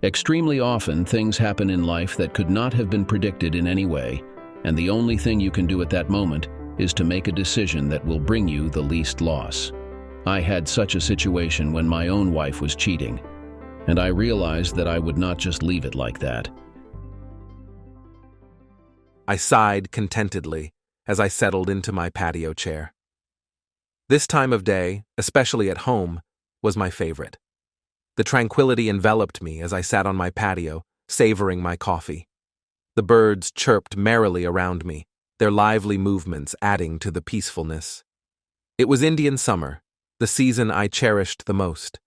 Extremely often, things happen in life that could not have been predicted in any way, and the only thing you can do at that moment is to make a decision that will bring you the least loss. I had such a situation when my own wife was cheating, and I realized that I would not just leave it like that. I sighed contentedly as I settled into my patio chair. This time of day, especially at home, was my favorite. The tranquility enveloped me as I sat on my patio, savoring my coffee. The birds chirped merrily around me, their lively movements adding to the peacefulness. It was Indian summer, the season I cherished the most.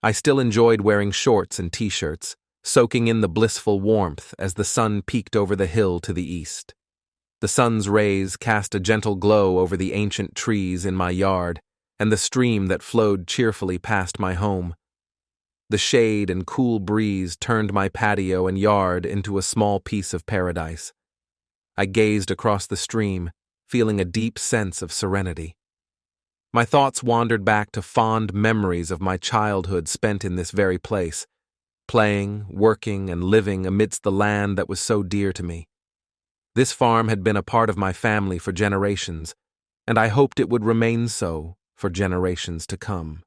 I still enjoyed wearing shorts and t-shirts, soaking in the blissful warmth as the sun peeked over the hill to the east. The sun's rays cast a gentle glow over the ancient trees in my yard and the stream that flowed cheerfully past my home. The shade and cool breeze turned my patio and yard into a small piece of paradise. I gazed across the stream, feeling a deep sense of serenity. My thoughts wandered back to fond memories of my childhood spent in this very place, playing, working, and living amidst the land that was so dear to me. This farm had been a part of my family for generations, and I hoped it would remain so for generations to come.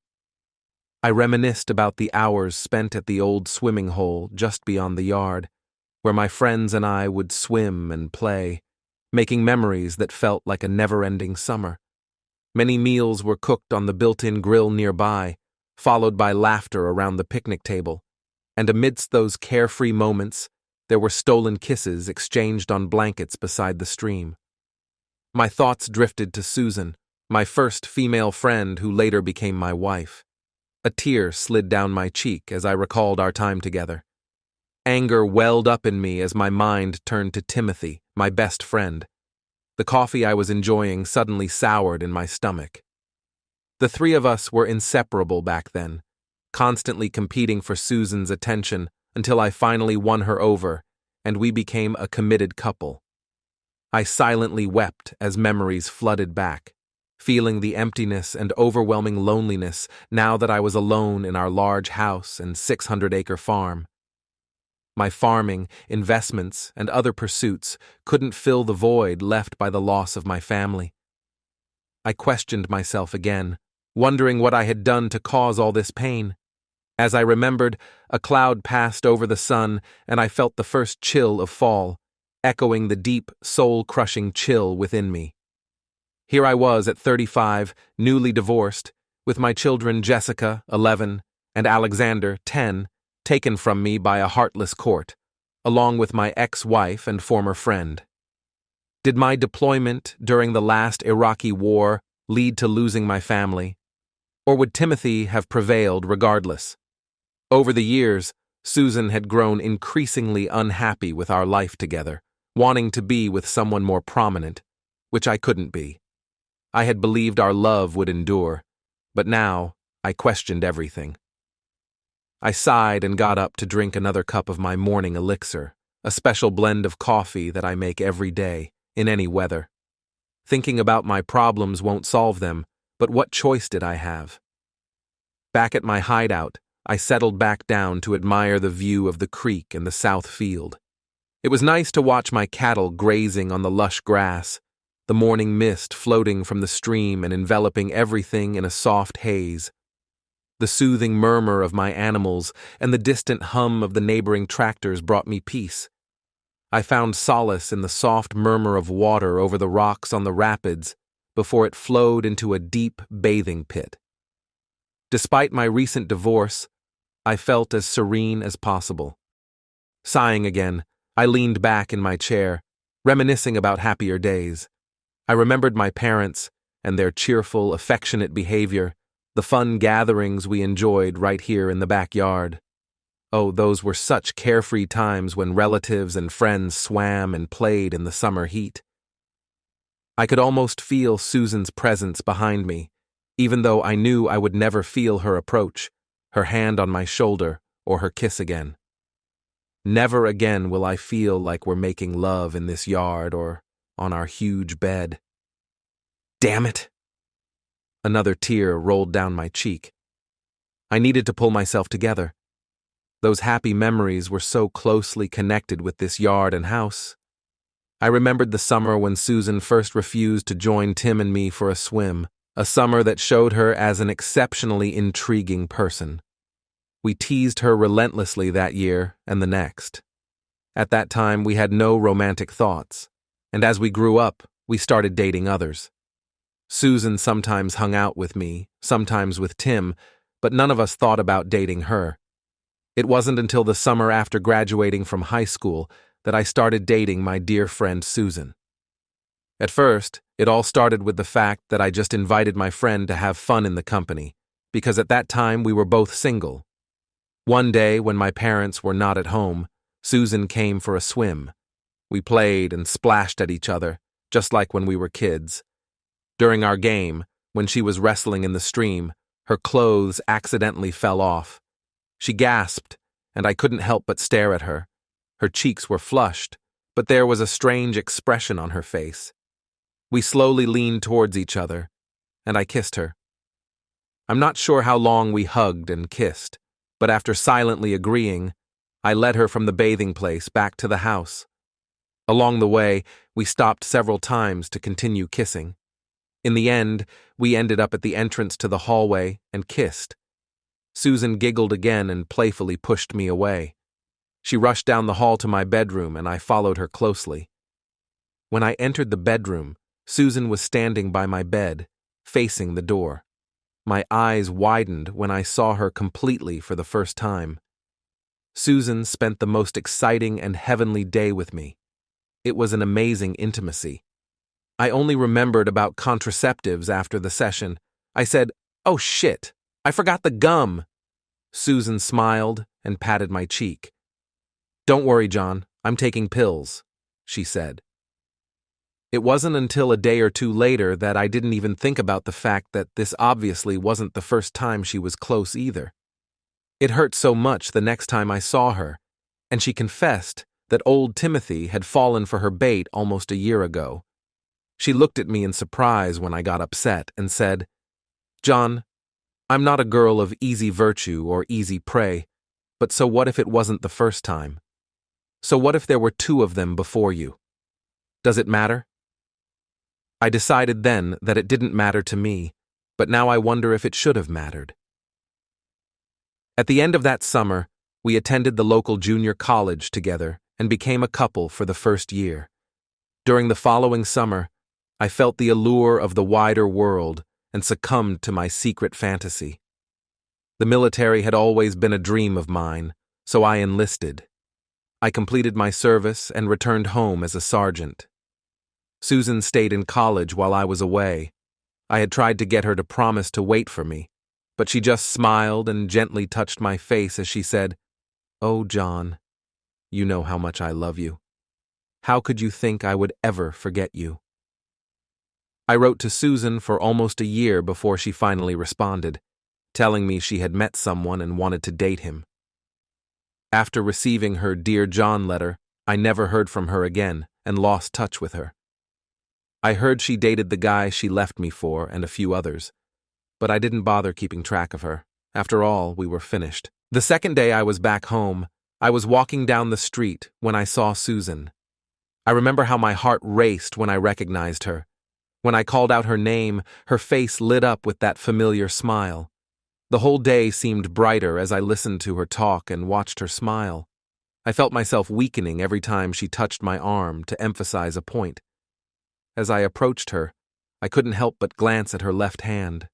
I reminisced about the hours spent at the old swimming hole just beyond the yard, where my friends and I would swim and play, making memories that felt like a never-ending summer. Many meals were cooked on the built-in grill nearby, followed by laughter around the picnic table, and amidst those carefree moments, there were stolen kisses exchanged on blankets beside the stream. My thoughts drifted to Susan, my first female friend who later became my wife. A tear slid down my cheek as I recalled our time together. Anger welled up in me as my mind turned to Timothy, my best friend. The coffee I was enjoying suddenly soured in my stomach. The three of us were inseparable back then, constantly competing for Susan's attention until I finally won her over, and we became a committed couple. I silently wept as memories flooded back, feeling the emptiness and overwhelming loneliness now that I was alone in our large house and 600-acre farm. My farming, investments, and other pursuits couldn't fill the void left by the loss of my family. I questioned myself again, wondering what I had done to cause all this pain. As I remembered, a cloud passed over the sun, and I felt the first chill of fall, echoing the deep, soul-crushing chill within me. Here I was at 35, newly divorced, with my children Jessica, 11, and Alexander, 10, taken from me by a heartless court, along with my ex-wife and former friend. Did my deployment during the last Iraqi war lead to losing my family? Or would Timothy have prevailed regardless? Over the years, Susan had grown increasingly unhappy with our life together, wanting to be with someone more prominent, which I couldn't be. I had believed our love would endure, but now I questioned everything. I sighed and got up to drink another cup of my morning elixir, a special blend of coffee that I make every day, in any weather. Thinking about my problems won't solve them, but what choice did I have? Back at my hideout, I settled back down to admire the view of the creek and the south field. It was nice to watch my cattle grazing on the lush grass, the morning mist floating from the stream and enveloping everything in a soft haze. The soothing murmur of my animals and the distant hum of the neighboring tractors brought me peace. I found solace in the soft murmur of water over the rocks on the rapids before it flowed into a deep bathing pit. Despite my recent divorce, I felt as serene as possible. Sighing again, I leaned back in my chair, reminiscing about happier days. I remembered my parents and their cheerful, affectionate behavior, the fun gatherings we enjoyed right here in the backyard. Oh, those were such carefree times when relatives and friends swam and played in the summer heat. I could almost feel Susan's presence behind me, even though I knew I would never feel her approach, her hand on my shoulder, or her kiss again. Never again will I feel like we're making love in this yard or on our huge bed. Damn it! Another tear rolled down my cheek. I needed to pull myself together. Those happy memories were so closely connected with this yard and house. I remembered the summer when Susan first refused to join Tim and me for a swim, a summer that showed her as an exceptionally intriguing person. We teased her relentlessly that year and the next. At that time, we had no romantic thoughts, and as we grew up, we started dating others. Susan sometimes hung out with me, sometimes with Tim, but none of us thought about dating her. It wasn't until the summer after graduating from high school that I started dating my dear friend Susan. At first, it all started with the fact that I just invited my friend to have fun in the company, because at that time we were both single. One day, when my parents were not at home, Susan came for a swim. We played and splashed at each other, just like when we were kids. During our game, when she was wrestling in the stream, her clothes accidentally fell off. She gasped, and I couldn't help but stare at her. Her cheeks were flushed, but there was a strange expression on her face. We slowly leaned towards each other, and I kissed her. I'm not sure how long we hugged and kissed, but after silently agreeing, I led her from the bathing place back to the house. Along the way, we stopped several times to continue kissing. In the end, we ended up at the entrance to the hallway and kissed. Susan giggled again and playfully pushed me away. She rushed down the hall to my bedroom, and I followed her closely. When I entered the bedroom, Susan was standing by my bed, facing the door. My eyes widened when I saw her completely for the first time. Susan spent the most exciting and heavenly day with me. It was an amazing intimacy. I only remembered about contraceptives after the session. I said, "Oh shit, I forgot the gum." Susan smiled and patted my cheek. "Don't worry, John, I'm taking pills," she said. It wasn't until a day or two later that I didn't even think about the fact that this obviously wasn't the first time she was close either. It hurt so much the next time I saw her, and she confessed that old Timothy had fallen for her bait almost a year ago. She looked at me in surprise when I got upset and said, "John, I'm not a girl of easy virtue or easy prey, but so what if it wasn't the first time? So what if there were two of them before you? Does it matter?" I decided then that it didn't matter to me, but now I wonder if it should have mattered. At the end of that summer, we attended the local junior college together and became a couple for the first year. During the following summer, I felt the allure of the wider world and succumbed to my secret fantasy. The military had always been a dream of mine, so I enlisted. I completed my service and returned home as a sergeant. Susan stayed in college while I was away. I had tried to get her to promise to wait for me, but she just smiled and gently touched my face as she said, "Oh, John, you know how much I love you. How could you think I would ever forget you?" I wrote to Susan for almost a year before she finally responded, telling me she had met someone and wanted to date him. After receiving her Dear John letter, I never heard from her again and lost touch with her. I heard she dated the guy she left me for and a few others, but I didn't bother keeping track of her. After all, we were finished. The second day I was back home, I was walking down the street when I saw Susan. I remember how my heart raced when I recognized her. When I called out her name, her face lit up with that familiar smile. The whole day seemed brighter as I listened to her talk and watched her smile. I felt myself weakening every time she touched my arm to emphasize a point. As I approached her, I couldn't help but glance at her left hand.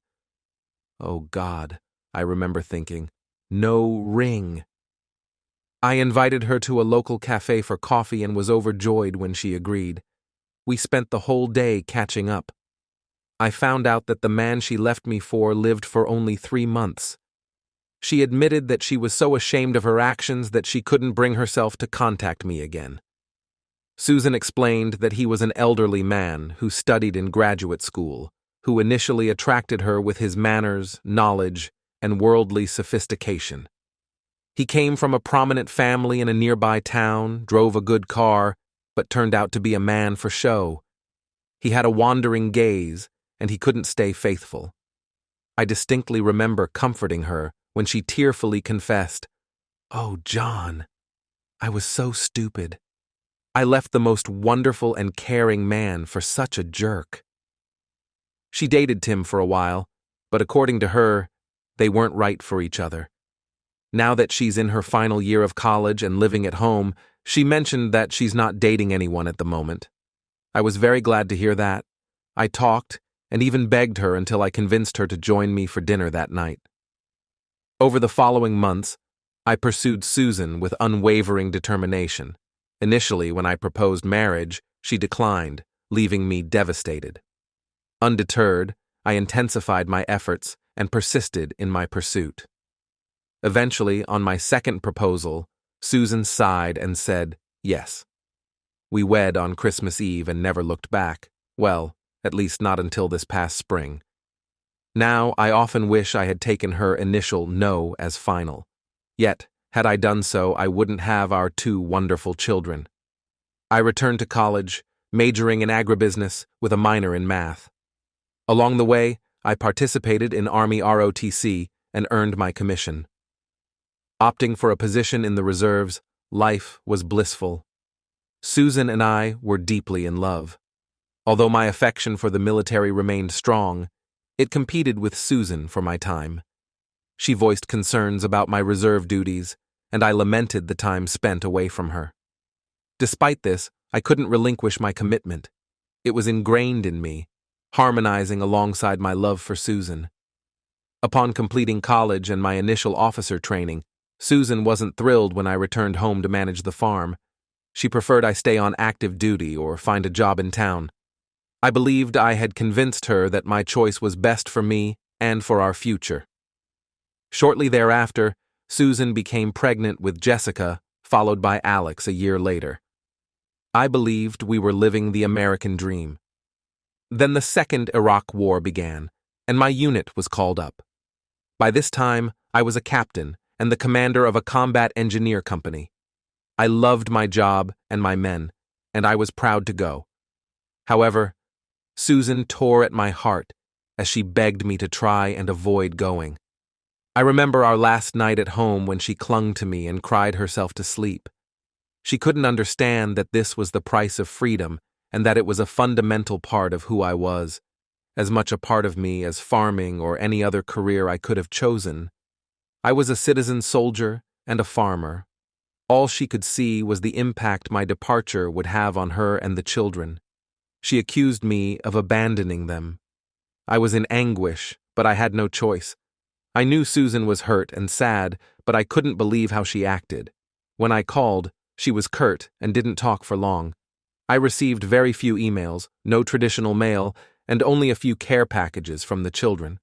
Oh God, I remember thinking, no ring. I invited her to a local cafe for coffee and was overjoyed when she agreed. We spent the whole day catching up. I found out that the man she left me for lived for only 3 months. She admitted that she was so ashamed of her actions that she couldn't bring herself to contact me again. Susan explained that he was an elderly man who studied in graduate school, who initially attracted her with his manners, knowledge, and worldly sophistication. He came from a prominent family in a nearby town, drove a good car, but turned out to be a man for show. He had a wandering gaze, and he couldn't stay faithful. I distinctly remember comforting her when she tearfully confessed, Oh, John, I was so stupid. I left the most wonderful and caring man for such a jerk. She dated Tim for a while, but according to her, they weren't right for each other. Now that she's in her final year of college and living at home, she mentioned that she's not dating anyone at the moment. I was very glad to hear that. I talked and even begged her until I convinced her to join me for dinner that night. Over the following months, I pursued Susan with unwavering determination. Initially, when I proposed marriage, she declined, leaving me devastated. Undeterred, I intensified my efforts and persisted in my pursuit. Eventually, on my second proposal, Susan sighed and said, yes. We wed on Christmas Eve and never looked back. Well, at least not until this past spring. Now, I often wish I had taken her initial no as final. Yet, had I done so, I wouldn't have our two wonderful children. I returned to college, majoring in agribusiness with a minor in math. Along the way, I participated in Army ROTC and earned my commission. Opting for a position in the reserves, life was blissful. Susan and I were deeply in love. Although my affection for the military remained strong, it competed with Susan for my time. She voiced concerns about my reserve duties, and I lamented the time spent away from her. Despite this, I couldn't relinquish my commitment. It was ingrained in me, harmonizing alongside my love for Susan. Upon completing college and my initial officer training, Susan wasn't thrilled when I returned home to manage the farm. She preferred I stay on active duty or find a job in town. I believed I had convinced her that my choice was best for me and for our future. Shortly thereafter, Susan became pregnant with Jessica, followed by Alex a year later. I believed we were living the American dream. Then the Second Iraq War began, and my unit was called up. By this time, I was a captain and the commander of a combat engineer company. I loved my job and my men, and I was proud to go. However, Susan tore at my heart as she begged me to try and avoid going. I remember our last night at home when she clung to me and cried herself to sleep. She couldn't understand that this was the price of freedom and that it was a fundamental part of who I was, as much a part of me as farming or any other career I could have chosen. I was a citizen soldier and a farmer. All she could see was the impact my departure would have on her and the children. She accused me of abandoning them. I was in anguish, but I had no choice. I knew Susan was hurt and sad, but I couldn't believe how she acted. When I called, she was curt and didn't talk for long. I received very few emails, no traditional mail, and only a few care packages from the children.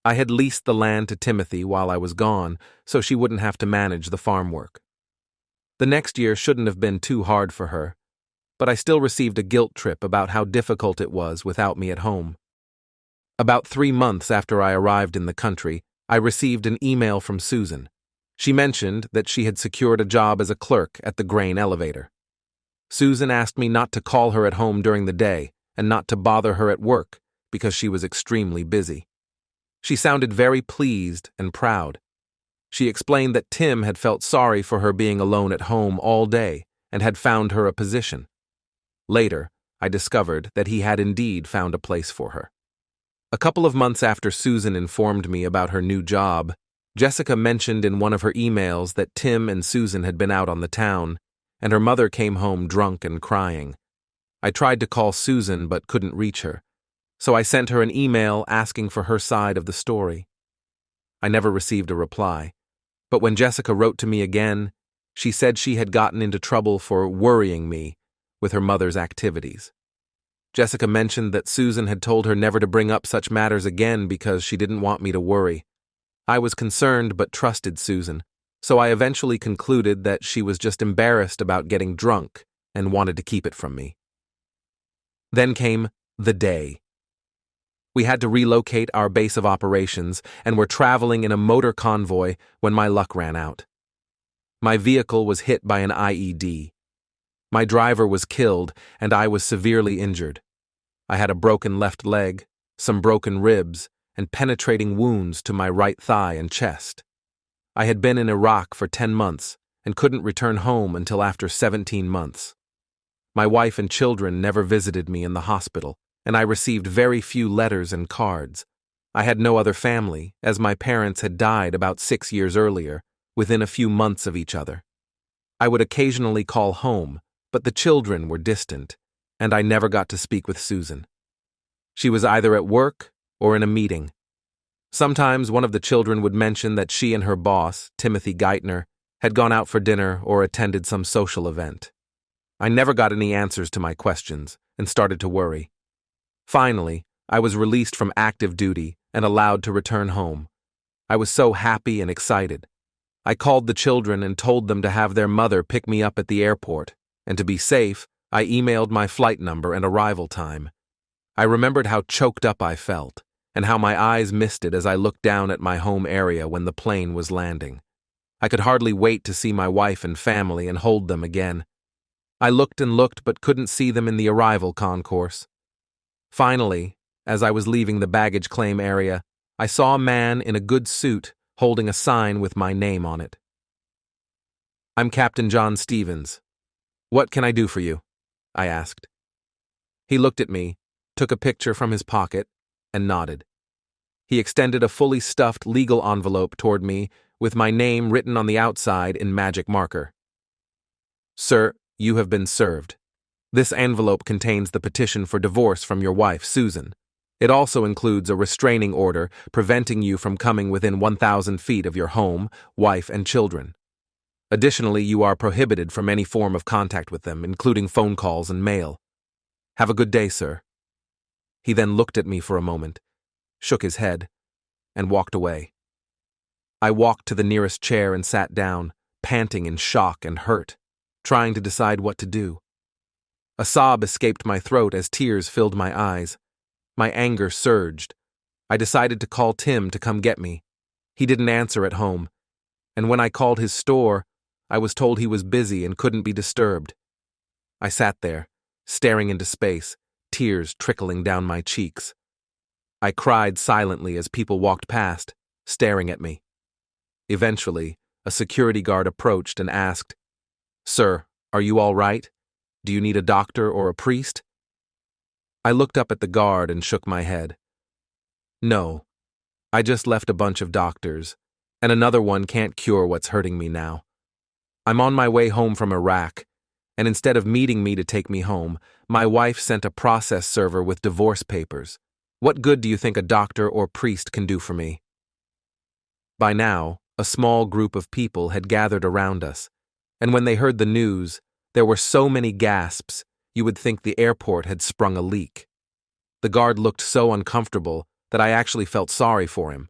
I had leased the land to Timothy while I was gone, so she wouldn't have to manage the farm work. The next year shouldn't have been too hard for her, but I still received a guilt trip about how difficult it was without me at home. About 3 months after I arrived in the country, I received an email from Susan. She mentioned that she had secured a job as a clerk at the grain elevator. Susan asked me not to call her at home during the day and not to bother her at work because she was extremely busy. She sounded very pleased and proud. She explained that Tim had felt sorry for her being alone at home all day and had found her a position. Later, I discovered that he had indeed found a place for her. A couple of months after Susan informed me about her new job, Jessica mentioned in one of her emails that Tim and Susan had been out on the town, and her mother came home drunk and crying. I tried to call Susan but couldn't reach her, so I sent her an email asking for her side of the story. I never received a reply, but when Jessica wrote to me again, she said she had gotten into trouble for worrying me with her mother's activities. Jessica mentioned that Susan had told her never to bring up such matters again because she didn't want me to worry. I was concerned but trusted Susan, so I eventually concluded that she was just embarrassed about getting drunk and wanted to keep it from me. Then came the day. We had to relocate our base of operations and were traveling in a motor convoy when my luck ran out. My vehicle was hit by an IED. My driver was killed and I was severely injured. I had a broken left leg, some broken ribs, and penetrating wounds to my right thigh and chest. I had been in Iraq for 10 months and couldn't return home until after 17 months. My wife and children never visited me in the hospital, and I received very few letters and cards. I had no other family, as my parents had died about 6 years earlier, within a few months of each other. I would occasionally call home, but the children were distant, and I never got to speak with Susan. She was either at work or in a meeting. Sometimes one of the children would mention that she and her boss, Timothy Geithner, had gone out for dinner or attended some social event. I never got any answers to my questions and started to worry. Finally, I was released from active duty and allowed to return home. I was so happy and excited. I called the children and told them to have their mother pick me up at the airport, and to be safe, I emailed my flight number and arrival time. I remembered how choked up I felt, and how my eyes misted as I looked down at my home area when the plane was landing. I could hardly wait to see my wife and family and hold them again. I looked and looked but couldn't see them in the arrival concourse. Finally, as I was leaving the baggage claim area, I saw a man in a good suit holding a sign with my name on it. "I'm Captain John Stevens. What can I do for you?" I asked. He looked at me, took a picture from his pocket, and nodded. He extended a fully stuffed legal envelope toward me with my name written on the outside in magic marker. "Sir, you have been served. This envelope contains the petition for divorce from your wife, Susan. It also includes a restraining order preventing you from coming within 1,000 feet of your home, wife, and children. Additionally, you are prohibited from any form of contact with them, including phone calls and mail. Have a good day, sir." He then looked at me for a moment, shook his head, and walked away. I walked to the nearest chair and sat down, panting in shock and hurt, trying to decide what to do. A sob escaped my throat as tears filled my eyes. My anger surged. I decided to call Tim to come get me. He didn't answer at home, and when I called his store, I was told he was busy and couldn't be disturbed. I sat there, staring into space, tears trickling down my cheeks. I cried silently as people walked past, staring at me. Eventually, a security guard approached and asked, "Sir, are you all right? Do you need a doctor or a priest?" I looked up at the guard and shook my head. "No, I just left a bunch of doctors, and another one can't cure what's hurting me now. I'm on my way home from Iraq, and instead of meeting me to take me home, my wife sent a process server with divorce papers. What good do you think a doctor or priest can do for me?" By now, a small group of people had gathered around us, and when they heard the news, there were so many gasps you would think the airport had sprung a leak. The guard looked so uncomfortable that I actually felt sorry for him.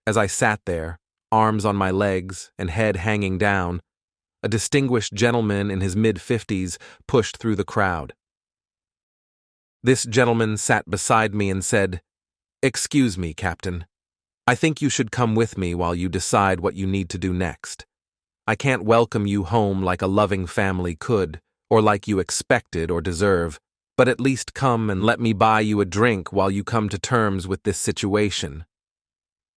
As I sat there, arms on my legs and head hanging down, a distinguished gentleman in his mid-50s pushed through the crowd. This gentleman sat beside me and said, "Excuse me, Captain. I think you should come with me while you decide what you need to do next. I can't welcome you home like a loving family could, or like you expected or deserve, but at least come and let me buy you a drink while you come to terms with this situation."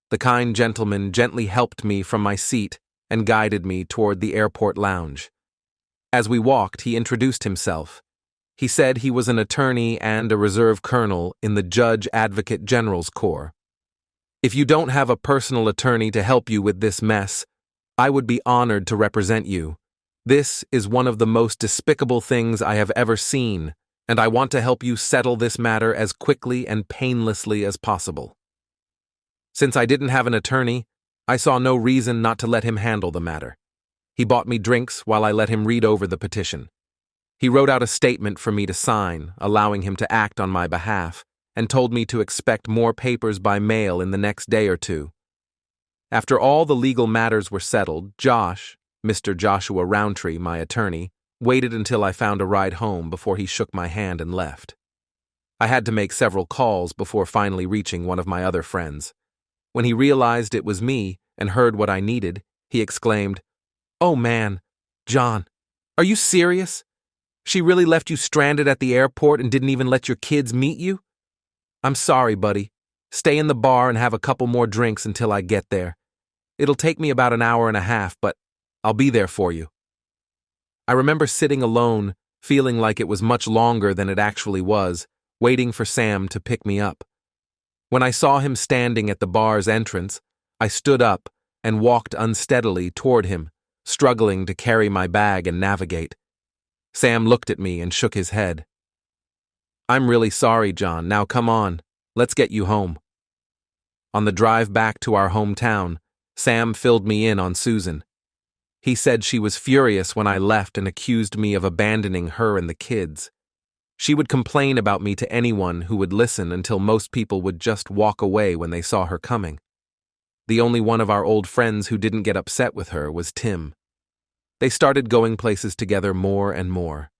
The kind gentleman gently helped me from my seat and guided me toward the airport lounge. As we walked, he introduced himself. He said he was an attorney and a reserve colonel in the Judge Advocate General's Corps. "If you don't have a personal attorney to help you with this mess, I would be honored to represent you. This is one of the most despicable things I have ever seen, and I want to help you settle this matter as quickly and painlessly as possible." Since I didn't have an attorney, I saw no reason not to let him handle the matter. He bought me drinks while I let him read over the petition. He wrote out a statement for me to sign, allowing him to act on my behalf, and told me to expect more papers by mail in the next day or two. After all the legal matters were settled, Josh, Mr. Joshua Roundtree, my attorney, waited until I found a ride home before he shook my hand and left. I had to make several calls before finally reaching one of my other friends. When he realized it was me and heard what I needed, he exclaimed, "Oh man, John, are you serious? She really left you stranded at the airport and didn't even let your kids meet you? I'm sorry, buddy. Stay in the bar and have a couple more drinks until I get there. It'll take me about an hour and a half, but I'll be there for you." I remember sitting alone, feeling like it was much longer than it actually was, waiting for Sam to pick me up. When I saw him standing at the bar's entrance, I stood up and walked unsteadily toward him, struggling to carry my bag and navigate. Sam looked at me and shook his head. "I'm really sorry, John. Now come on, let's get you home." On the drive back to our hometown, Sam filled me in on Susan. He said she was furious when I left and accused me of abandoning her and the kids. She would complain about me to anyone who would listen until most people would just walk away when they saw her coming. The only one of our old friends who didn't get upset with her was Tim. They started going places together more and more.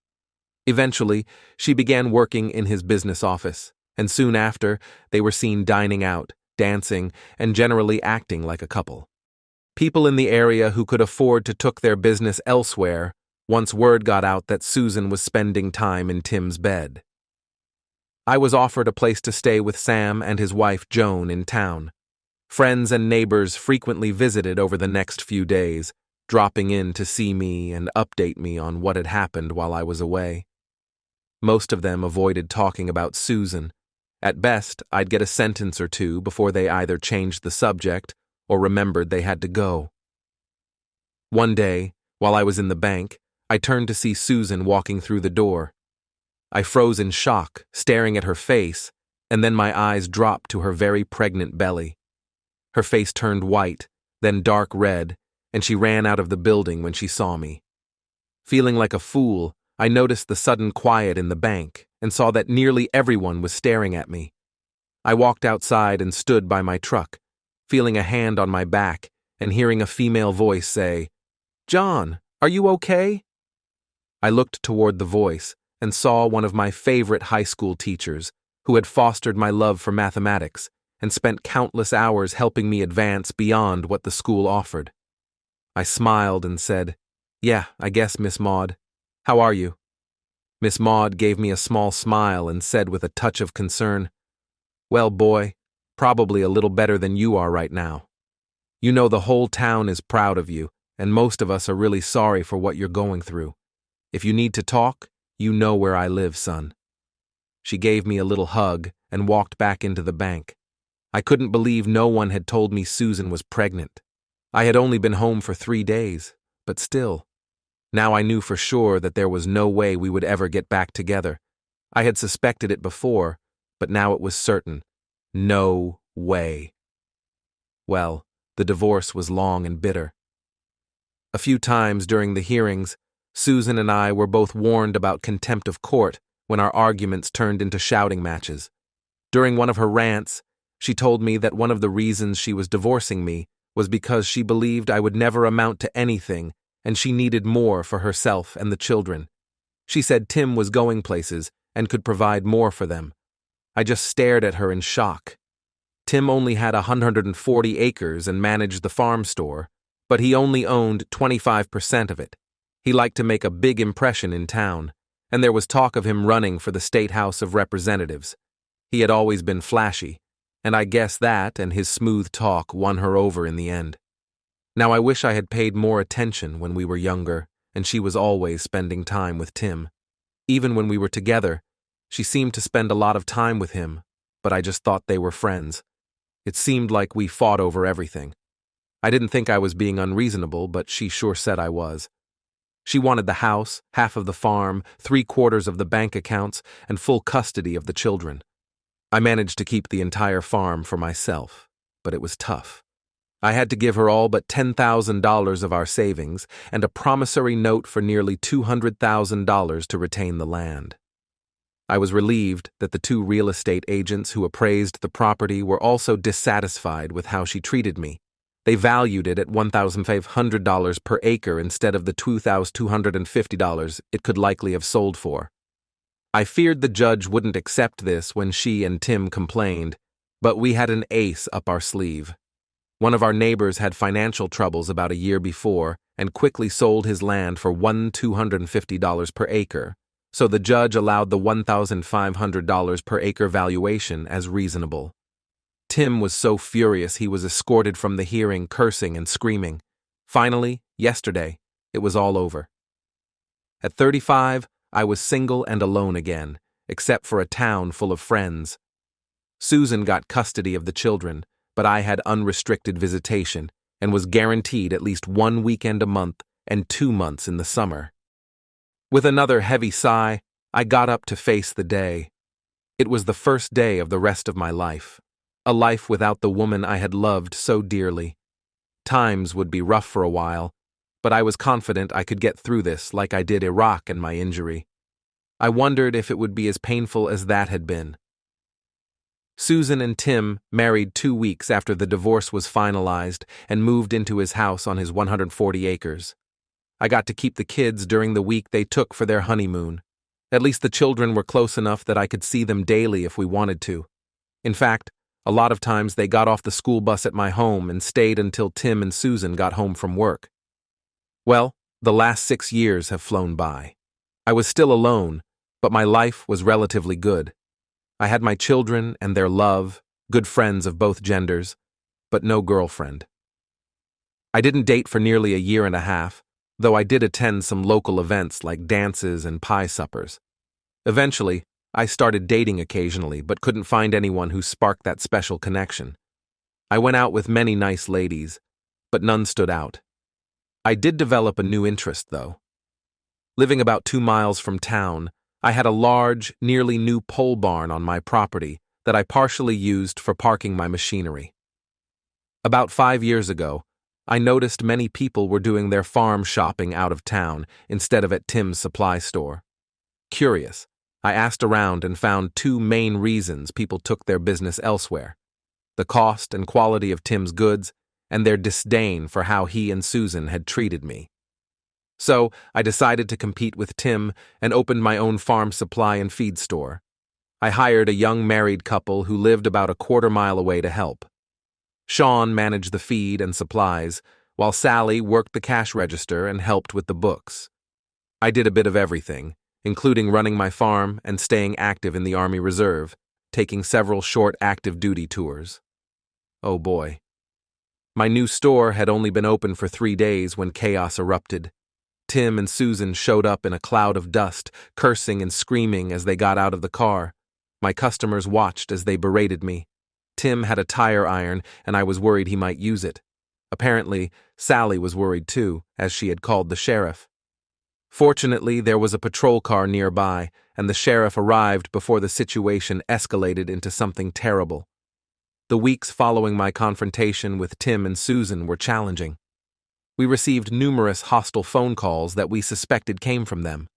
Eventually, she began working in his business office, and soon after, they were seen dining out, dancing, and generally acting like a couple. People in the area who could afford to took their business elsewhere once word got out that Susan was spending time in Tim's bed. I was offered a place to stay with Sam and his wife Joan in town. Friends and neighbors frequently visited over the next few days, dropping in to see me and update me on what had happened while I was away. Most of them avoided talking about Susan. At best, I'd get a sentence or two before they either changed the subject or remembered they had to go. One day, while I was in the bank, I turned to see Susan walking through the door. I froze in shock, staring at her face, and then my eyes dropped to her very pregnant belly. Her face turned white, then dark red, and she ran out of the building when she saw me. Feeling like a fool, I noticed the sudden quiet in the bank and saw that nearly everyone was staring at me. I walked outside and stood by my truck, feeling a hand on my back and hearing a female voice say, "John, are you okay?" I looked toward the voice and saw one of my favorite high school teachers who had fostered my love for mathematics and spent countless hours helping me advance beyond what the school offered. I smiled and said, "Yeah, I guess, Miss Maud. How are you?" Miss Maud gave me a small smile and said with a touch of concern, "Well, boy, probably a little better than you are right now. You know the whole town is proud of you, and most of us are really sorry for what you're going through. If you need to talk, you know where I live, son." She gave me a little hug and walked back into the bank. I couldn't believe no one had told me Susan was pregnant. I had only been home for 3 days, but still. Now I knew for sure that there was no way we would ever get back together. I had suspected it before, but now it was certain. No way. Well, the divorce was long and bitter. A few times during the hearings, Susan and I were both warned about contempt of court when our arguments turned into shouting matches. During one of her rants, she told me that one of the reasons she was divorcing me was because she believed I would never amount to anything and she needed more for herself and the children. She said Tim was going places and could provide more for them. I just stared at her in shock. Tim only had 140 acres and managed the farm store, but he only owned 25% of it. He liked to make a big impression in town, and there was talk of him running for the State House of Representatives. He had always been flashy, and I guess that and his smooth talk won her over in the end. Now I wish I had paid more attention when we were younger, and she was always spending time with Tim. Even when we were together, she seemed to spend a lot of time with him, but I just thought they were friends. It seemed like we fought over everything. I didn't think I was being unreasonable, but she sure said I was. She wanted the house, half of the farm, 3/4 of the bank accounts, and full custody of the children. I managed to keep the entire farm for myself, but it was tough. I had to give her all but $10,000 of our savings and a promissory note for nearly $200,000 to retain the land. I was relieved that the 2 real estate agents who appraised the property were also dissatisfied with how she treated me. They valued it at $1,500 per acre instead of the $2,250 it could likely have sold for. I feared the judge wouldn't accept this when she and Tim complained, but we had an ace up our sleeve. One of our neighbors had financial troubles about a year before and quickly sold his land for $1,250 per acre, so the judge allowed the $1,500 per acre valuation as reasonable. Tim was so furious he was escorted from the hearing, cursing and screaming. Finally, yesterday, it was all over. At 35, I was single and alone again, except for a town full of friends. Susan got custody of the children, but I had unrestricted visitation and was guaranteed at least 1 weekend a month and 2 months in the summer. With another heavy sigh, I got up to face the day. It was the first day of the rest of my life, a life without the woman I had loved so dearly. Times would be rough for a while, but I was confident I could get through this like I did Iraq and my injury. I wondered if it would be as painful as that had been. Susan and Tim married 2 weeks after the divorce was finalized and moved into his house on his 140 acres. I got to keep the kids during the week they took for their honeymoon. At least the children were close enough that I could see them daily if we wanted to. In fact, a lot of times they got off the school bus at my home and stayed until Tim and Susan got home from work. Well, the last 6 years have flown by. I was still alone, but my life was relatively good. I had my children and their love, good friends of both genders, but no girlfriend. I didn't date for nearly a year and a half, though I did attend some local events like dances and pie suppers. Eventually, I started dating occasionally, but couldn't find anyone who sparked that special connection. I went out with many nice ladies, but none stood out. I did develop a new interest, though. Living about 2 miles from town, I had a large, nearly new pole barn on my property that I partially used for parking my machinery. About 5 years ago, I noticed many people were doing their farm shopping out of town instead of at Tim's supply store. Curious, I asked around and found 2 main reasons people took their business elsewhere: the cost and quality of Tim's goods and their disdain for how he and Susan had treated me. So I decided to compete with Tim and opened my own farm supply and feed store. I hired a young married couple who lived about a 1/4 mile away to help. Sean managed the feed and supplies, while Sally worked the cash register and helped with the books. I did a bit of everything, including running my farm and staying active in the Army Reserve, taking several short active duty tours. Oh boy. My new store had only been open for 3 days when chaos erupted. Tim and Susan showed up in a cloud of dust, cursing and screaming as they got out of the car. My customers watched as they berated me. Tim had a tire iron, and I was worried he might use it. Apparently, Sally was worried too, as she had called the sheriff. Fortunately, there was a patrol car nearby, and the sheriff arrived before the situation escalated into something terrible. The weeks following my confrontation with Tim and Susan were challenging. We received numerous hostile phone calls that we suspected came from them.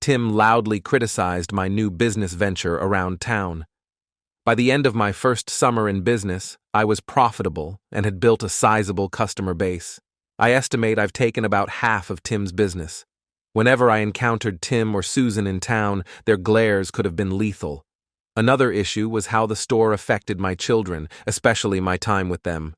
Tim loudly criticized my new business venture around town. By the end of my first summer in business, I was profitable and had built a sizable customer base. I estimate I've taken about half of Tim's business. Whenever I encountered Tim or Susan in town, their glares could have been lethal. Another issue was how the store affected my children, especially my time with them.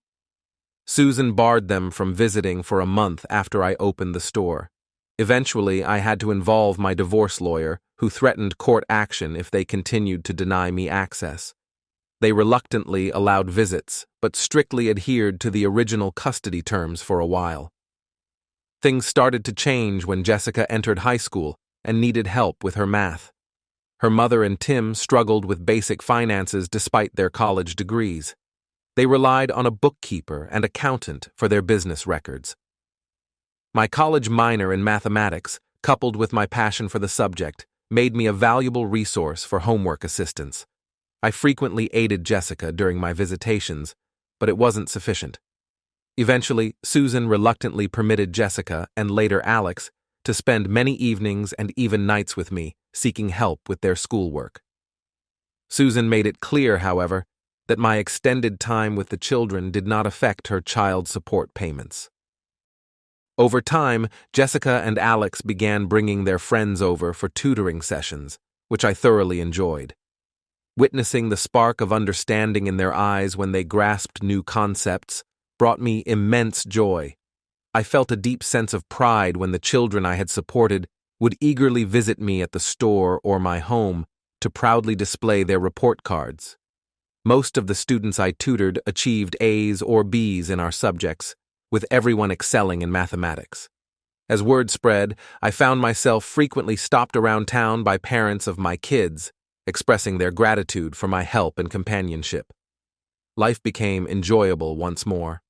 Susan barred them from visiting for a month after I opened the store. Eventually, I had to involve my divorce lawyer, who threatened court action if they continued to deny me access. They reluctantly allowed visits, but strictly adhered to the original custody terms for a while. Things started to change when Jessica entered high school and needed help with her math. Her mother and Tim struggled with basic finances despite their college degrees. They relied on a bookkeeper and accountant for their business records. My college minor in mathematics, coupled with my passion for the subject, made me a valuable resource for homework assistance. I frequently aided Jessica during my visitations, but it wasn't sufficient. Eventually, Susan reluctantly permitted Jessica, and later Alex, to spend many evenings and even nights with me, seeking help with their schoolwork. Susan made it clear, however, that my extended time with the children did not affect her child support payments. Over time, Jessica and Alex began bringing their friends over for tutoring sessions, which I thoroughly enjoyed. Witnessing the spark of understanding in their eyes when they grasped new concepts brought me immense joy. I felt a deep sense of pride when the children I had supported would eagerly visit me at the store or my home to proudly display their report cards. Most of the students I tutored achieved A's or B's in our subjects, with everyone excelling in mathematics. As word spread, I found myself frequently stopped around town by parents of my kids, expressing their gratitude for my help and companionship. Life became enjoyable once more.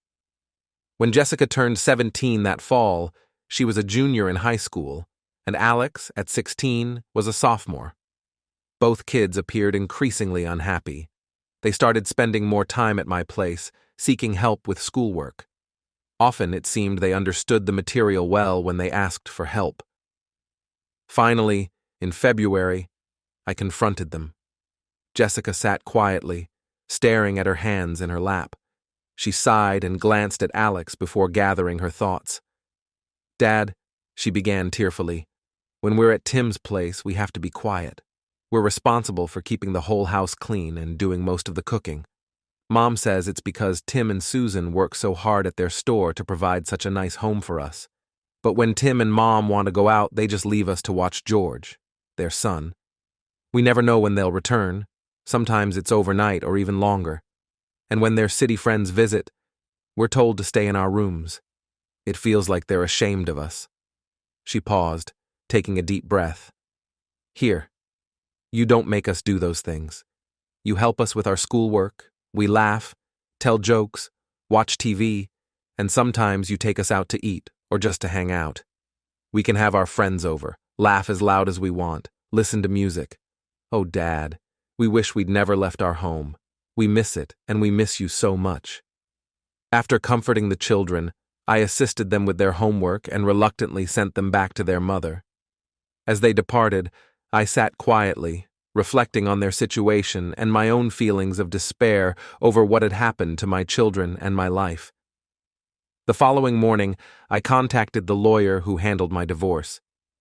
When Jessica turned 17 that fall, she was a junior in high school, and Alex, at 16, was a sophomore. Both kids appeared increasingly unhappy. They started spending more time at my place, seeking help with schoolwork. Often it seemed they understood the material well when they asked for help. Finally, in February, I confronted them. Jessica sat quietly, staring at her hands in her lap. She sighed and glanced at Alex before gathering her thoughts. "Dad," she began tearfully, "when we're at Tim's place, we have to be quiet. We're responsible for keeping the whole house clean and doing most of the cooking. Mom says it's because Tim and Susan work so hard at their store to provide such a nice home for us. But when Tim and Mom want to go out, they just leave us to watch George, their son. We never know when they'll return. Sometimes it's overnight or even longer. And when their city friends visit, we're told to stay in our rooms. It feels like they're ashamed of us." She paused, taking a deep breath. "Here, you don't make us do those things. You help us with our schoolwork, we laugh, tell jokes, watch TV, and sometimes you take us out to eat or just to hang out. We can have our friends over, laugh as loud as we want, listen to music. Oh, Dad, we wish we'd never left our home. We miss it, and we miss you so much." After comforting the children, I assisted them with their homework and reluctantly sent them back to their mother. As they departed, I sat quietly, reflecting on their situation and my own feelings of despair over what had happened to my children and my life. The following morning, I contacted the lawyer who handled my divorce.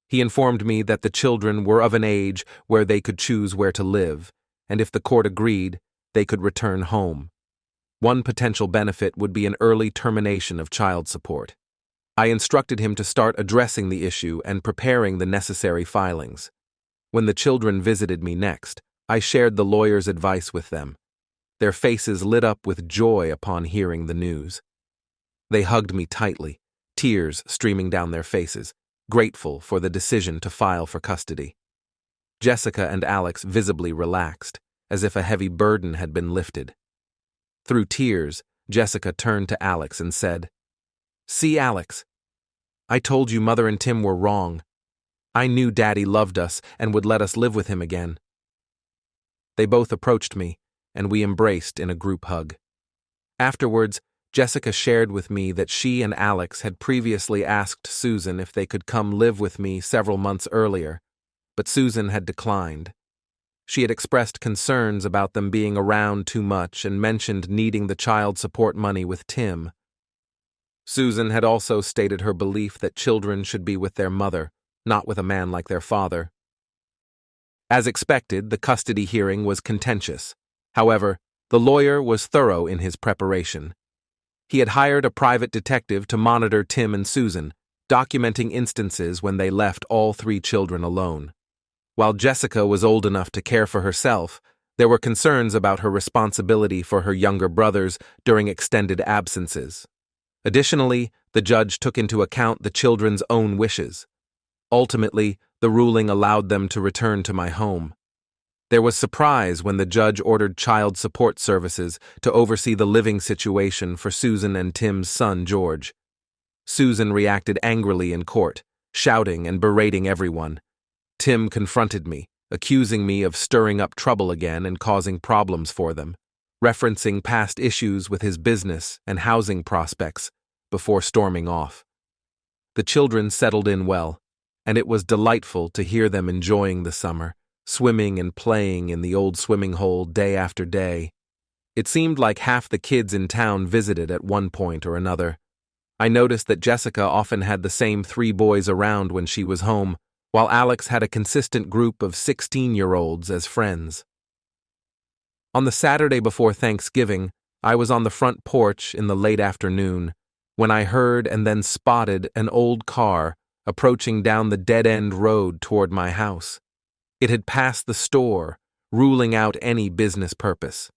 He informed me that the children were of an age where they could choose where to live, and if the court agreed, they could return home. One potential benefit would be an early termination of child support. I instructed him to start addressing the issue and preparing the necessary filings. When the children visited me next, I shared the lawyer's advice with them. Their faces lit up with joy upon hearing the news. They hugged me tightly, tears streaming down their faces, grateful for the decision to file for custody. Jessica and Alex visibly relaxed, as if a heavy burden had been lifted. Through tears, Jessica turned to Alex and said, "See, Alex, I told you Mother and Tim were wrong. I knew Daddy loved us and would let us live with him again." They both approached me, and we embraced in a group hug. Afterwards, Jessica shared with me that she and Alex had previously asked Susan if they could come live with me several months earlier, but Susan had declined. She had expressed concerns about them being around too much and mentioned needing the child support money with Tim. Susan had also stated her belief that children should be with their mother, not with a man like their father. As expected, the custody hearing was contentious. However, the lawyer was thorough in his preparation. He had hired a private detective to monitor Tim and Susan, documenting instances when they left all three children alone. While Jessica was old enough to care for herself, there were concerns about her responsibility for her younger brothers during extended absences. Additionally, the judge took into account the children's own wishes. Ultimately, the ruling allowed them to return to my home. There was surprise when the judge ordered child support services to oversee the living situation for Susan and Tim's son, George. Susan reacted angrily in court, shouting and berating everyone. Tim confronted me, accusing me of stirring up trouble again and causing problems for them, referencing past issues with his business and housing prospects, before storming off. The children settled in well, and it was delightful to hear them enjoying the summer, swimming and playing in the old swimming hole day after day. It seemed like half the kids in town visited at one point or another. I noticed that Jessica often had the same 3 boys around when she was home, while Alex had a consistent group of 16-year-olds as friends. On the Saturday before Thanksgiving, I was on the front porch in the late afternoon when I heard and then spotted an old car approaching down the dead-end road toward my house. It had passed the store, ruling out any business purpose.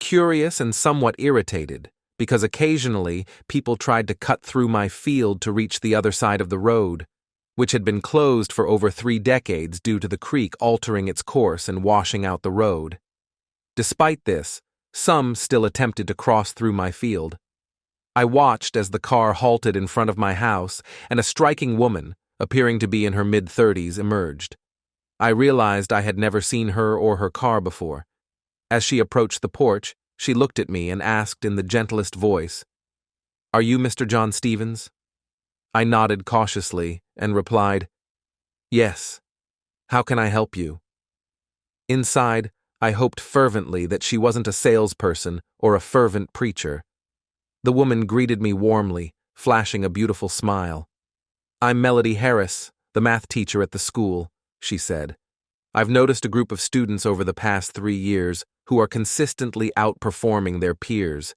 curious and somewhat irritated, because occasionally people tried to cut through my field to reach the other side of the road, which had been closed for over 3 decades due to the creek altering its course and washing out the road. Despite this, some still attempted to cross through my field. I watched as the car halted in front of my house and a striking woman, appearing to be in her mid-30s, emerged. I realized I had never seen her or her car before. As she approached the porch, she looked at me and asked in the gentlest voice, "Are you Mr. John Stevens?" I nodded cautiously and replied, "Yes. How can I help you?" Inside, I hoped fervently that she wasn't a salesperson or a fervent preacher. The woman greeted me warmly, flashing a beautiful smile. "I'm Melody Harris, the math teacher at the school," she said. "I've noticed a group of students over the past 3 years who are consistently outperforming their peers.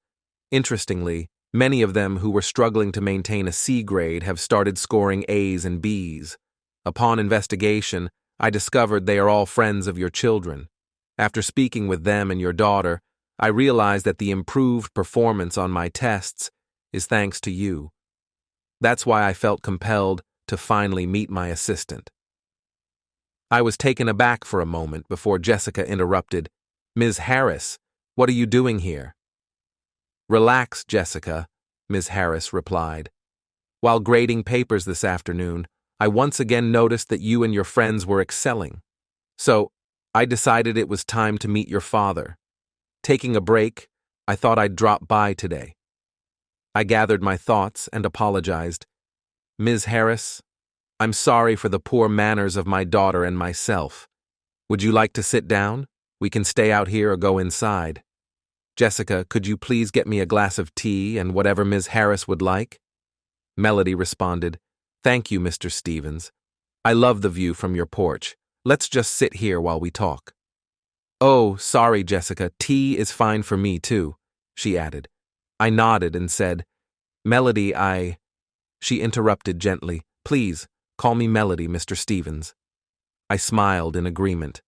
Interestingly, many of them who were struggling to maintain a C grade have started scoring A's and B's. Upon investigation, I discovered they are all friends of your children. After speaking with them and your daughter, I realized that the improved performance on my tests is thanks to you. That's why I felt compelled to finally meet my assistant." I was taken aback for a moment before Jessica interrupted, "Ms. Harris, what are you doing here?" "Relax, Jessica," Ms. Harris replied. "While grading papers this afternoon, I once again noticed that you and your friends were excelling. So, I decided it was time to meet your father. Taking a break, I thought I'd drop by today." I gathered my thoughts and apologized. "Ms. Harris, I'm sorry for the poor manners of my daughter and myself. Would you like to sit down? We can stay out here or go inside. Jessica, could you please get me a glass of tea and whatever Ms. Harris would like?" Melody responded, "Thank you, Mr. Stevens. I love the view from your porch. Let's just sit here while we talk." "Oh, sorry, Jessica, tea is fine for me too," she added. I nodded and said, "Melody, She interrupted gently, "Please, call me Melody, Mr. Stevens." I smiled in agreement.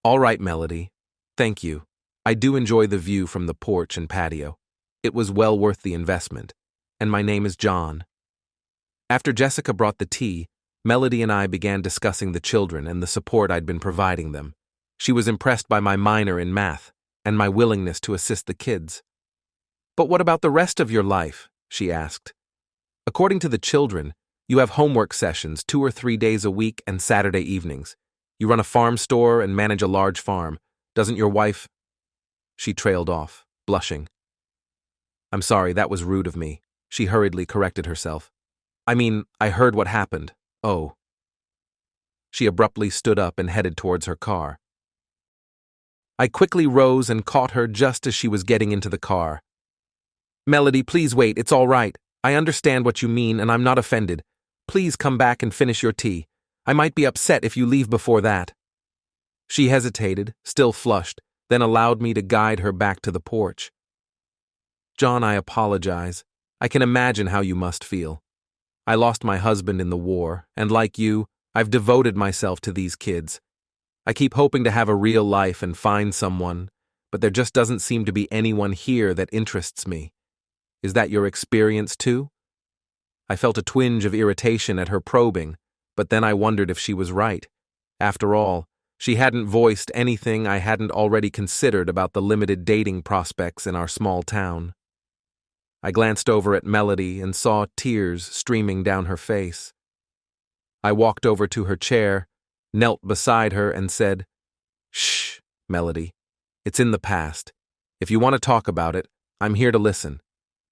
"All right, Melody. Thank you. I do enjoy the view from the porch and patio. It was well worth the investment. And my name is John." After Jessica brought the tea, Melody and I began discussing the children and the support I'd been providing them. She was impressed by my minor in math and my willingness to assist the kids. "But what about the rest of your life?" she asked. "According to the children, you have homework sessions 2 or 3 days a week and Saturday evenings. You run a farm store and manage a large farm. Doesn't your wife—" She trailed off, blushing. "I'm sorry, that was rude of me," she hurriedly corrected herself. I heard what happened. Oh." She abruptly stood up and headed towards her car. I quickly rose and caught her just as she was getting into the car. "Melody, please wait, it's all right. I understand what you mean and I'm not offended. Please come back and finish your tea. I might be upset if you leave before that." She hesitated, still flushed, then allowed me to guide her back to the porch. "John, I apologize. I can imagine how you must feel. I lost my husband in the war, and like you, I've devoted myself to these kids. I keep hoping to have a real life and find someone, but there just doesn't seem to be anyone here that interests me. Is that your experience too?" I felt a twinge of irritation at her probing, but then I wondered if she was right. After all, she hadn't voiced anything I hadn't already considered about the limited dating prospects in our small town. I glanced over at Melody and saw tears streaming down her face. I walked over to her chair, knelt beside her, and said, "Shh, Melody. It's in the past. If you want to talk about it, I'm here to listen.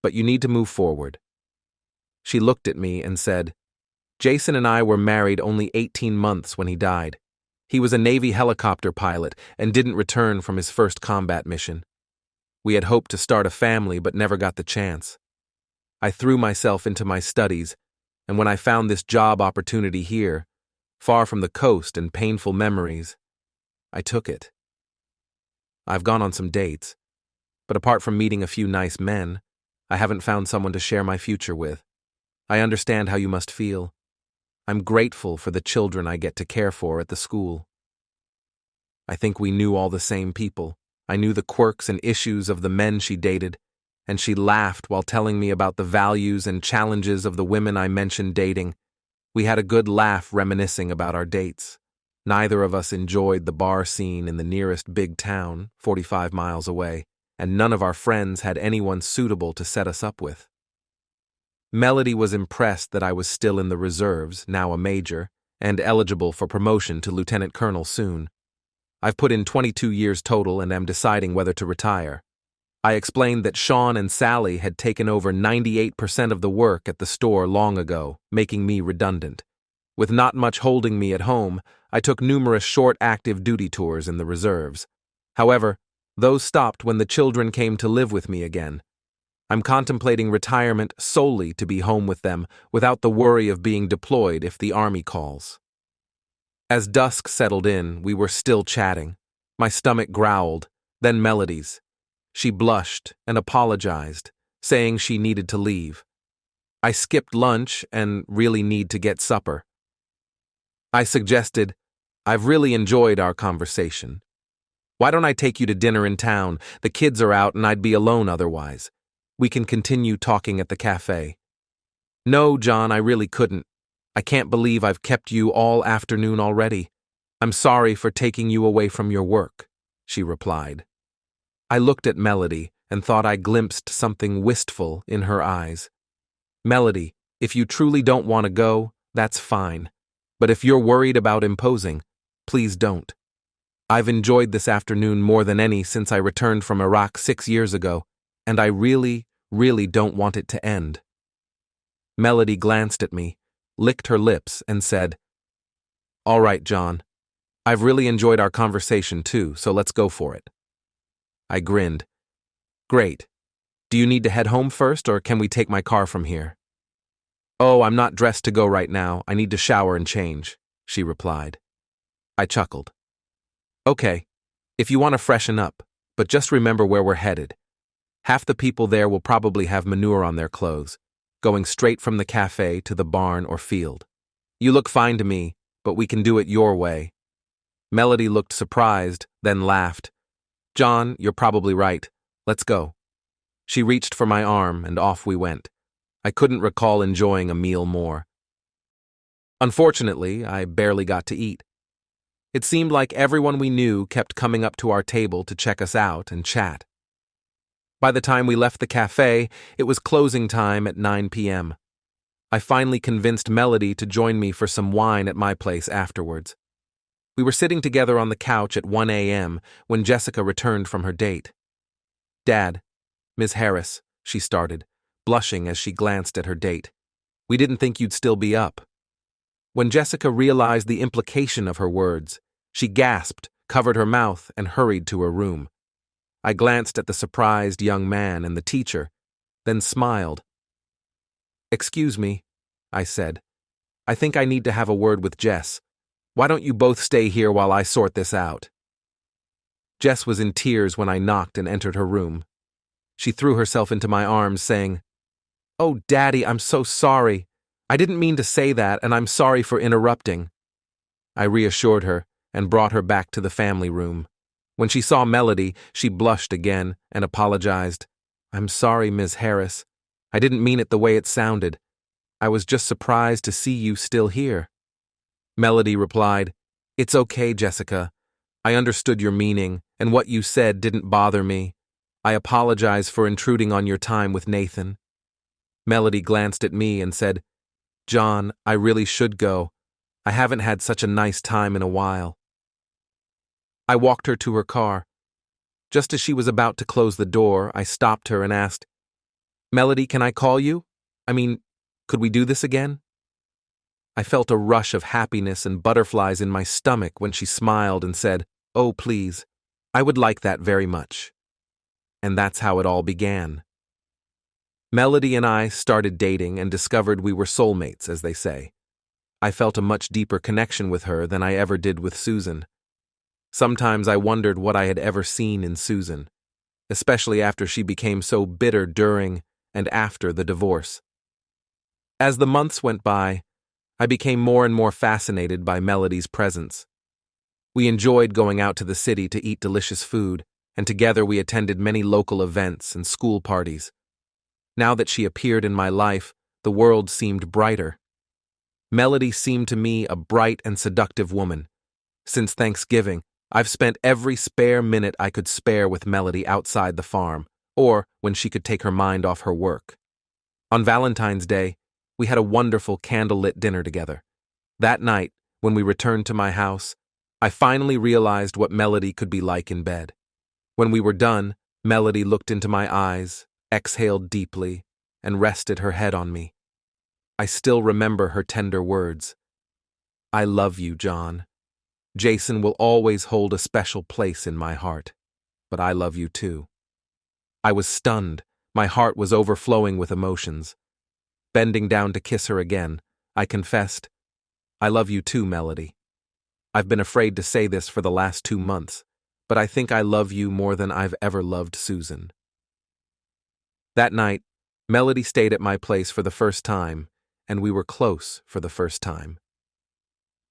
But you need to move forward." She looked at me and said, "Jason and I were married only 18 months when he died. He was a Navy helicopter pilot and didn't return from his first combat mission. We had hoped to start a family but never got the chance. I threw myself into my studies, and when I found this job opportunity here, far from the coast and painful memories, I took it. I've gone on some dates, but apart from meeting a few nice men, I haven't found someone to share my future with. I understand how you must feel. I'm grateful for the children I get to care for at the school." I think we knew all the same people, I knew the quirks and issues of the men she dated, and she laughed while telling me about the values and challenges of the women I mentioned dating. We had a good laugh reminiscing about our dates. Neither of us enjoyed the bar scene in the nearest big town, 45 miles away, and none of our friends had anyone suitable to set us up with. Melody was impressed that I was still in the reserves, now a major, and eligible for promotion to lieutenant colonel soon. I've put in 22 years total and am deciding whether to retire. I explained that Sean and Sally had taken over 98% of the work at the store long ago, making me redundant. With not much holding me at home, I took numerous short active duty tours in the reserves. However, those stopped when the children came to live with me again. I'm contemplating retirement solely to be home with them, without the worry of being deployed if the army calls. As dusk settled in, we were still chatting. My stomach growled, then Melody's. She blushed and apologized, saying she needed to leave. I skipped lunch and really need to get supper. I suggested, "I've really enjoyed our conversation. Why don't I take you to dinner in town? The kids are out and I'd be alone otherwise. We can continue talking at the cafe." "No, John, I really couldn't. I can't believe I've kept you all afternoon already. I'm sorry for taking you away from your work," she replied. I looked at Melody and thought I glimpsed something wistful in her eyes. "Melody, if you truly don't want to go, that's fine. But if you're worried about imposing, please don't. I've enjoyed this afternoon more than any since I returned from Iraq 6 years ago, and I really don't want it to end." Melody glanced at me, licked her lips, and said, "All right, John. I've really enjoyed our conversation too, so let's go for it." I grinned. "Great. Do you need to head home first, or can we take my car from here?" "Oh, I'm not dressed to go right now. I need to shower and change," she replied. I chuckled. "Okay, if you want to freshen up, but just remember where we're headed. Half the people there will probably have manure on their clothes, going straight from the cafe to the barn or field. You look fine to me, but we can do it your way." Melody looked surprised, then laughed. "John, you're probably right. Let's go." She reached for my arm, and off we went. I couldn't recall enjoying a meal more. Unfortunately, I barely got to eat. It seemed like everyone we knew kept coming up to our table to check us out and chat. By the time we left the cafe, it was closing time at 9 p.m. I finally convinced Melody to join me for some wine at my place afterwards. We were sitting together on the couch at 1 a.m. when Jessica returned from her date. "Dad, Ms. Harris," she started, blushing as she glanced at her date. "We didn't think you'd still be up." When Jessica realized the implication of her words, she gasped, covered her mouth, and hurried to her room. I glanced at the surprised young man and the teacher, then smiled. "Excuse me," I said. "I think I need to have a word with Jess. Why don't you both stay here while I sort this out?" Jess was in tears when I knocked and entered her room. She threw herself into my arms, saying, "Oh, Daddy, I'm so sorry. I didn't mean to say that, and I'm sorry for interrupting." I reassured her and brought her back to the family room. When she saw Melody, she blushed again and apologized. "I'm sorry, Ms. Harris. I didn't mean it the way it sounded. I was just surprised to see you still here." Melody replied, "It's okay, Jessica. I understood your meaning, and what you said didn't bother me. I apologize for intruding on your time with Nathan." Melody glanced at me and said, "John, I really should go. I haven't had such a nice time in a while." I walked her to her car. Just as she was about to close the door, I stopped her and asked, "Melody, can I call you? Could we do this again?" I felt a rush of happiness and butterflies in my stomach when she smiled and said, "Oh, please, I would like that very much." And that's how it all began. Melody and I started dating and discovered we were soulmates, as they say. I felt a much deeper connection with her than I ever did with Susan. Sometimes I wondered what I had ever seen in Susan, especially after she became so bitter during and after the divorce. As the months went by, I became more and more fascinated by Melody's presence. We enjoyed going out to the city to eat delicious food, and together we attended many local events and school parties. Now that she appeared in my life, the world seemed brighter. Melody seemed to me a bright and seductive woman. Since Thanksgiving, I've spent every spare minute I could spare with Melody outside the farm, or when she could take her mind off her work. On Valentine's Day, we had a wonderful candlelit dinner together. That night, when we returned to my house, I finally realized what Melody could be like in bed. When we were done, Melody looked into my eyes, exhaled deeply, and rested her head on me. I still remember her tender words. "I love you, John. Jason will always hold a special place in my heart, but I love you too." I was stunned. My heart was overflowing with emotions. Bending down to kiss her again, I confessed, "I love you too, Melody. I've been afraid to say this for the last 2 months, but I think I love you more than I've ever loved Susan." That night, Melody stayed at my place for the first time, and we were close for the first time.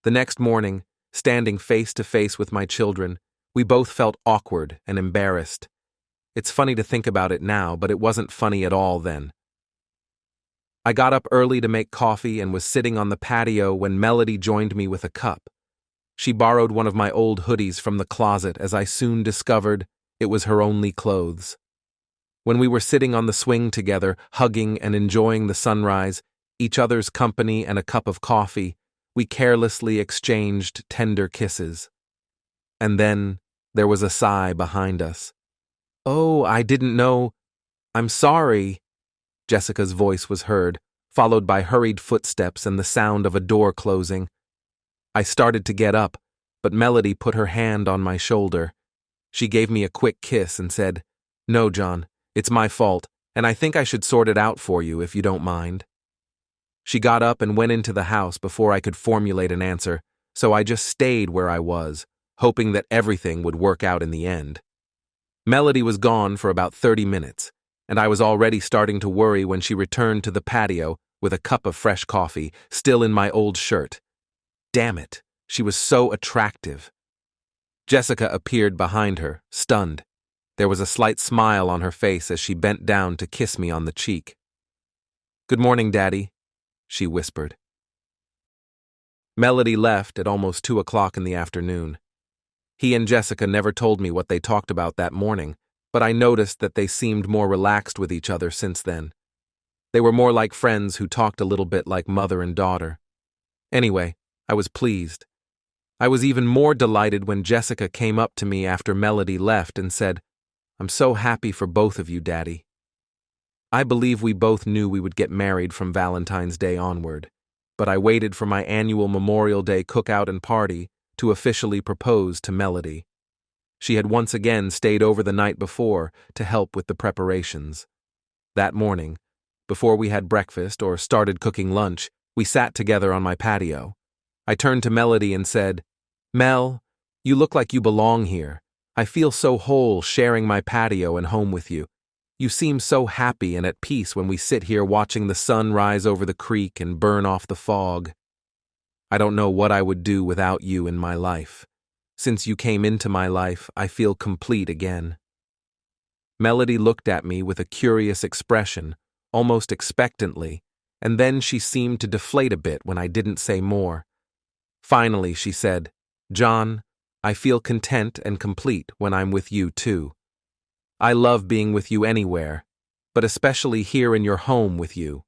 The next morning, standing face to face with my children, we both felt awkward and embarrassed. It's funny to think about it now, but it wasn't funny at all then. I got up early to make coffee and was sitting on the patio when Melody joined me with a cup. She borrowed one of my old hoodies from the closet, as I soon discovered it was her only clothes. When we were sitting on the swing together, hugging and enjoying the sunrise, each other's company and a cup of coffee, we carelessly exchanged tender kisses. And then there was a sigh behind us. "Oh, I didn't know. I'm sorry." Jessica's voice was heard, followed by hurried footsteps and the sound of a door closing. I started to get up, but Melody put her hand on my shoulder. She gave me a quick kiss and said, "No, John, it's my fault, and I think I should sort it out for you if you don't mind." She got up and went into the house before I could formulate an answer, so I just stayed where I was, hoping that everything would work out in the end. Melody was gone for about 30 minutes, and I was already starting to worry when she returned to the patio with a cup of fresh coffee, still in my old shirt. Damn it, she was so attractive. Jessica appeared behind her, stunned. There was a slight smile on her face as she bent down to kiss me on the cheek. "Good morning, Daddy," she whispered. Melody left at almost 2 o'clock in the afternoon. He and Jessica never told me what they talked about that morning, but I noticed that they seemed more relaxed with each other since then. They were more like friends who talked a little bit like mother and daughter. Anyway, I was pleased. I was even more delighted when Jessica came up to me after Melody left and said, "I'm so happy for both of you, Daddy." I believe we both knew we would get married from Valentine's Day onward, but I waited for my annual Memorial Day cookout and party to officially propose to Melody. She had once again stayed over the night before to help with the preparations. That morning, before we had breakfast or started cooking lunch, we sat together on my patio. I turned to Melody and said, "Mel, you look like you belong here. I feel so whole sharing my patio and home with you. You seem so happy and at peace when we sit here watching the sun rise over the creek and burn off the fog. I don't know what I would do without you in my life. Since you came into my life, I feel complete again." Melody looked at me with a curious expression, almost expectantly, and then she seemed to deflate a bit when I didn't say more. Finally, she said, "John, I feel content and complete when I'm with you too. I love being with you anywhere, but especially here in your home with you."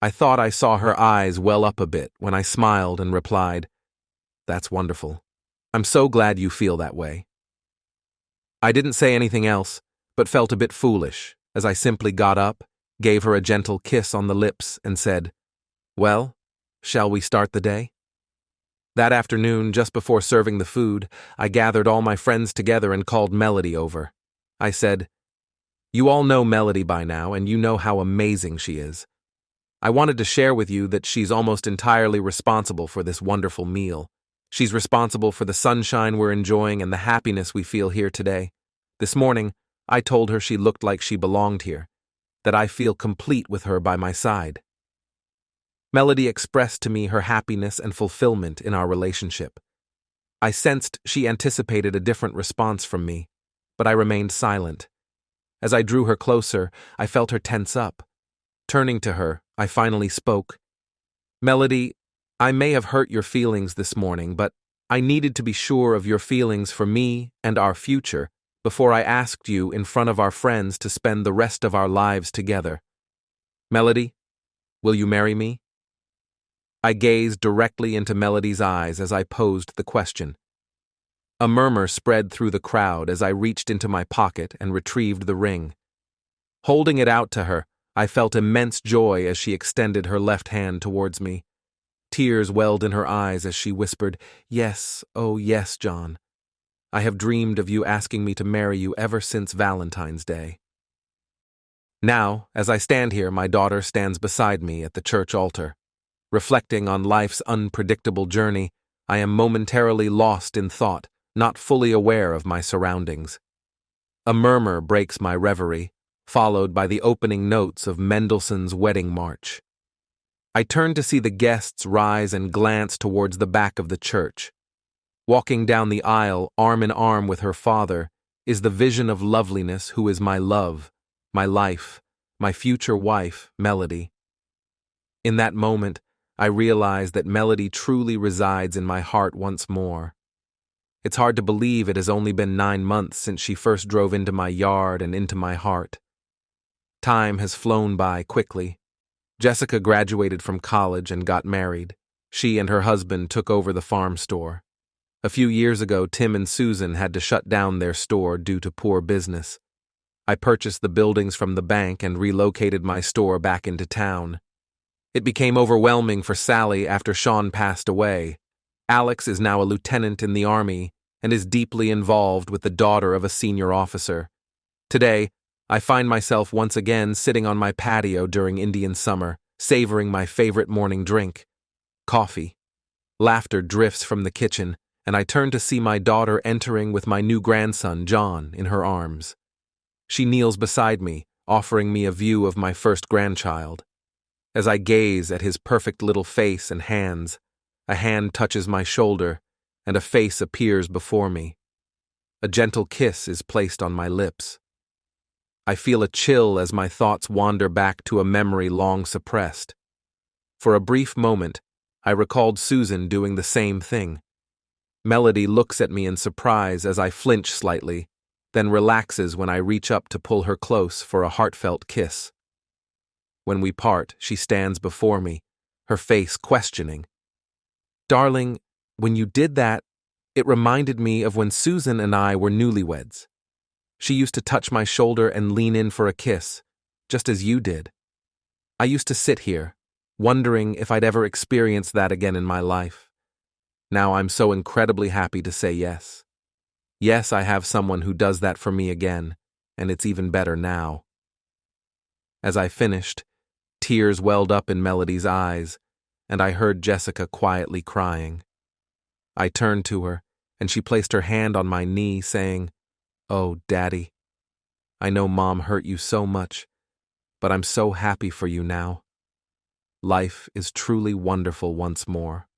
I thought I saw her eyes well up a bit when I smiled and replied, "That's wonderful. I'm so glad you feel that way." I didn't say anything else, but felt a bit foolish as I simply got up, gave her a gentle kiss on the lips, and said, "Well, shall we start the day?" That afternoon, just before serving the food, I gathered all my friends together and called Melody over. I said, "You all know Melody by now, and you know how amazing she is. I wanted to share with you that she's almost entirely responsible for this wonderful meal. She's responsible for the sunshine we're enjoying and the happiness we feel here today. This morning, I told her she looked like she belonged here, that I feel complete with her by my side." Melody expressed to me her happiness and fulfillment in our relationship. I sensed she anticipated a different response from me, but I remained silent. As I drew her closer, I felt her tense up. Turning to her, I finally spoke. Melody, I may have hurt your feelings this morning, but I needed to be sure of your feelings for me and our future before I asked you in front of our friends to spend the rest of our lives together. Melody, will you marry me? I gazed directly into Melody's eyes as I posed the question. A murmur spread through the crowd as I reached into my pocket and retrieved the ring. Holding it out to her, I felt immense joy as she extended her left hand towards me. Tears welled in her eyes as she whispered, "Yes, oh yes, John. I have dreamed of you asking me to marry you ever since Valentine's Day." Now, as I stand here, my daughter stands beside me at the church altar. Reflecting on life's unpredictable journey, I am momentarily lost in thought, not fully aware of my surroundings. A murmur breaks my reverie, followed by the opening notes of Mendelssohn's Wedding March. I turn to see the guests rise and glance towards the back of the church. Walking down the aisle, arm in arm with her father, is the vision of loveliness who is my love, my life, my future wife, Melody. In that moment, I realize that Melody truly resides in my heart once more. It's hard to believe it has only been 9 months since she first drove into my yard and into my heart. Time has flown by quickly. Jessica graduated from college and got married. She and her husband took over the farm store. A few years ago, Tim and Susan had to shut down their store due to poor business. I purchased the buildings from the bank and relocated my store back into town. It became overwhelming for Sally after Sean passed away. Alex is now a lieutenant in the Army and is deeply involved with the daughter of a senior officer. Today, I find myself once again sitting on my patio during Indian summer, savoring my favorite morning drink, coffee. Laughter drifts from the kitchen, and I turn to see my daughter entering with my new grandson, John, in her arms. She kneels beside me, offering me a view of my first grandchild. As I gaze at his perfect little face and hands, a hand touches my shoulder, and a face appears before me. A gentle kiss is placed on my lips. I feel a chill as my thoughts wander back to a memory long suppressed. For a brief moment, I recalled Susan doing the same thing. Melody looks at me in surprise as I flinch slightly, then relaxes when I reach up to pull her close for a heartfelt kiss. When we part, she stands before me, her face questioning. "Darling, when you did that, it reminded me of when Susan and I were newlyweds. She used to touch my shoulder and lean in for a kiss, just as you did. I used to sit here, wondering if I'd ever experience that again in my life. Now I'm so incredibly happy to say yes. Yes, I have someone who does that for me again, and it's even better now." As I finished, tears welled up in Melody's eyes, and I heard Jessica quietly crying. I turned to her, and she placed her hand on my knee, saying, "Oh, Daddy, I know Mom hurt you so much, but I'm so happy for you now. Life is truly wonderful once more."